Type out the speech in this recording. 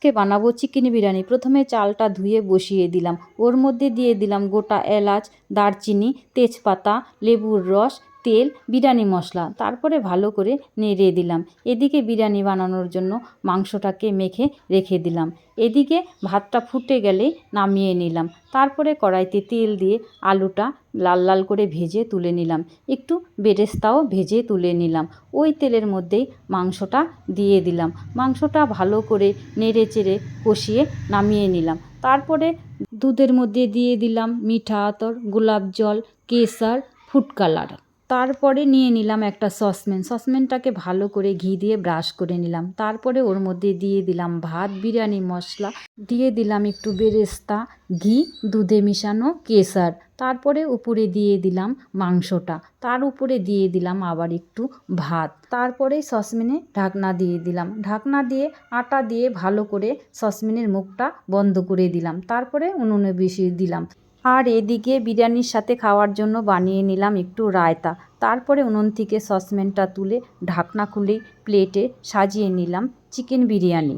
বানাবো চিকেন বিরিয়ানি। প্রথমে চালটা ধুয়ে বসিয়ে দিলাম, ওর মধ্যে দিয়ে দিলাম গোটা এলাচ, দারচিনি, তেজপাতা, লেবুর রস, তেল, বিরিয়ানি মশলা। তারপরে ভালো করে নেড়ে দিলাম। এদিকে বিরিয়ানি বানানোর জন্য মাংসটাকে মেখে রেখে দিলাম। এদিকে ভাতটা ফুটে গেলে নামিয়ে নিলাম। তারপরে কড়াইতে তেল দিয়ে আলুটা লাল লাল করে ভেজে তুলে নিলাম, একটু বেরেস্তাও ভেজে তুলে নিলাম। ওই তেলের মধ্যেই মাংসটা দিয়ে দিলাম। মাংসটা ভালো করে নেড়ে চেড়ে কষিয়ে নামিয়ে নিলাম। তারপরে দুধের মধ্যে দিয়ে দিলাম মিঠা আতর, গোলাপ জল, কেশর, ফুড কালার। তারপরে নিয়ে নিলাম একটা সসপ্যানটাকে ভালো করে ঘি দিয়ে ব্রাশ করে নিলাম। তারপরে ওর মধ্যে দিয়ে দিলাম ভাত, বিরিয়ানি মশলা, দিয়ে দিলাম একটু বেরেস্তা, ঘি, দুধে মিশানো কেশর। তারপরে উপরে দিয়ে দিলাম মাংসটা, তার উপরে দিয়ে দিলাম আবার একটু ভাত। তারপরে সসপ্যানে ঢাকনা দিয়ে দিলাম। ঢাকনা দিয়ে আটা দিয়ে ভালো করে সসপ্যানের মুখটা বন্ধ করে দিলাম। তারপরে উনুনে বসিয়ে দিলাম। আর এদিকে বিরিয়ানির সাথে খাওয়ার জন্য বানিয়ে নিলাম একটু রায়তা। তারপরে উনুন থেকে সসপ্যানটা তুলে ঢাকনা খুলে প্লেটে সাজিয়ে নিলাম চিকেন বিরিয়ানি।